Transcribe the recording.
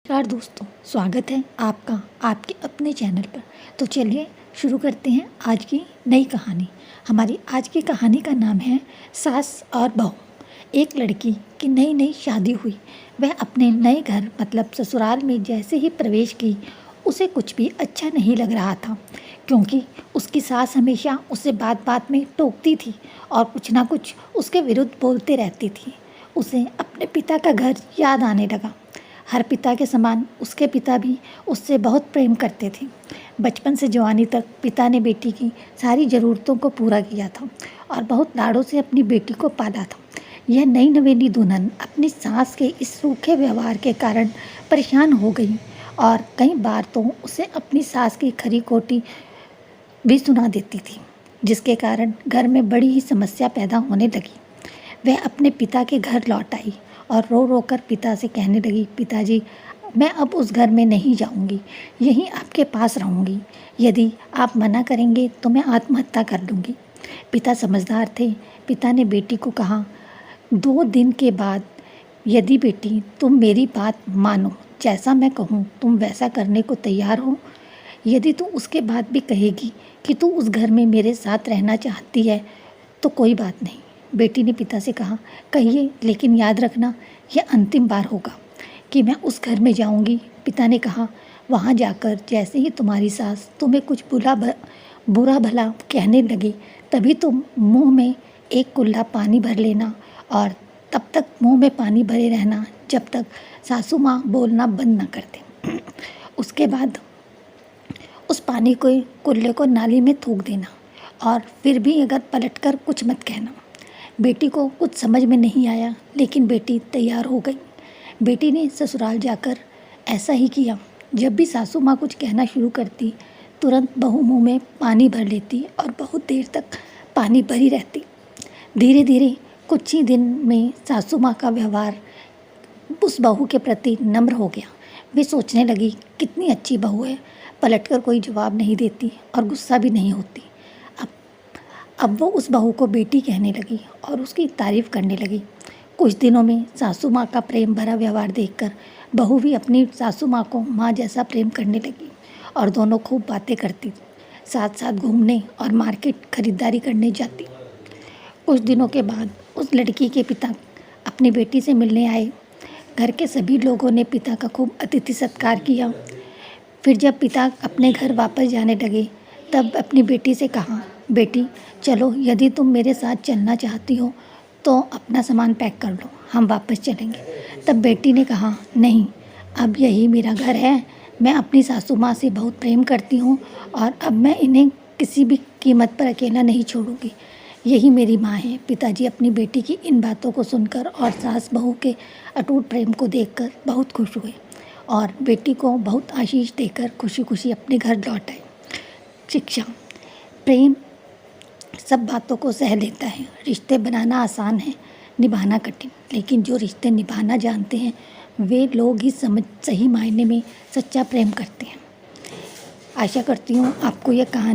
नमस्कार दोस्तों, स्वागत है आपका आपके अपने चैनल पर। तो चलिए शुरू करते हैं आज की नई कहानी। हमारी आज की कहानी का नाम है सास और बहू। एक लड़की की नई नई शादी हुई। वह अपने नए घर मतलब ससुराल में जैसे ही प्रवेश की उसे कुछ भी अच्छा नहीं लग रहा था, क्योंकि उसकी सास हमेशा उसे बात बात में टोकती थी और कुछ ना कुछ उसके विरुद्ध बोलते रहती थी। उसे अपने पिता का घर याद आने लगा। हर पिता के समान उसके पिता भी उससे बहुत प्रेम करते थे। बचपन से जवानी तक पिता ने बेटी की सारी ज़रूरतों को पूरा किया था और बहुत लाड़ों से अपनी बेटी को पाला था। यह नई नवेली दुल्हन अपनी सास के इस रूखे व्यवहार के कारण परेशान हो गई और कई बार तो उसे अपनी सास की खरी खोटी भी सुना देती थी, जिसके कारण घर में बड़ी ही समस्या पैदा होने लगी। वह अपने पिता के घर लौट आई और रो रो कर पिता से कहने लगी, पिताजी, मैं अब उस घर में नहीं जाऊंगी, यहीं आपके पास रहूंगी। यदि आप मना करेंगे तो मैं आत्महत्या कर लूँगी। पिता समझदार थे। पिता ने बेटी को कहा, 2 दिन के बाद यदि बेटी तुम मेरी बात मानो, जैसा मैं कहूँ तुम वैसा करने को तैयार हो। यदि तू उसके बाद भी कहेगी कि तू उस घर में मेरे साथ रहना चाहती है तो कोई बात नहीं। बेटी ने पिता से कहा, कहिए, लेकिन याद रखना यह अंतिम बार होगा कि मैं उस घर में जाऊंगी। पिता ने कहा, वहाँ जाकर जैसे ही तुम्हारी सास तुम्हें कुछ बुरा भला कहने लगे तभी तुम मुंह में एक कुल्ला पानी भर लेना और तब तक मुंह में पानी भरे रहना जब तक सासू माँ बोलना बंद न कर दे। उसके बाद उस पानी को कुल्ले को नाली में थूक देना और फिर भी अगर पलटकर कुछ मत कहना। बेटी को कुछ समझ में नहीं आया, लेकिन बेटी तैयार हो गई। बेटी ने ससुराल जाकर ऐसा ही किया। जब भी सासू माँ कुछ कहना शुरू करती, तुरंत बहू मुंह में पानी भर लेती और बहुत देर तक पानी भरी रहती। धीरे धीरे कुछ ही दिन में सासू माँ का व्यवहार उस बहू के प्रति नम्र हो गया। वे सोचने लगी, कितनी अच्छी बहू है, पलटकर कोई जवाब नहीं देती और गुस्सा भी नहीं होती। अब वो उस बहू को बेटी कहने लगी और उसकी तारीफ़ करने लगी। कुछ दिनों में सासू माँ का प्रेम भरा व्यवहार देखकर बहू भी अपनी सासू माँ को माँ जैसा प्रेम करने लगी और दोनों खूब बातें करती, साथ साथ घूमने और मार्केट खरीदारी करने जाती। कुछ दिनों के बाद उस लड़की के पिता अपनी बेटी से मिलने आए। घर के सभी लोगों ने पिता का खूब अतिथि सत्कार किया। फिर जब पिता अपने घर वापस जाने लगे तब अपनी बेटी से कहा, बेटी चलो, यदि तुम मेरे साथ चलना चाहती हो तो अपना सामान पैक कर लो, हम वापस चलेंगे। तब बेटी ने कहा, नहीं, अब यही मेरा घर है। मैं अपनी सासू माँ से बहुत प्रेम करती हूँ और अब मैं इन्हें किसी भी कीमत पर अकेला नहीं छोड़ूंगी। यही मेरी माँ है। पिताजी अपनी बेटी की इन बातों को सुनकर और सास बहू के अटूट प्रेम को देखकर बहुत खुश हुए और बेटी को बहुत आशीष देकर खुशी खुशी अपने घर लौट आए। शिक्षा, प्रेम सब बातों को सह लेता है। रिश्ते बनाना आसान है, निभाना कठिन, लेकिन जो रिश्ते निभाना जानते हैं वे लोग ही सही मायने में सच्चा प्रेम करते हैं। आशा करती हूँ आपको यह कहानी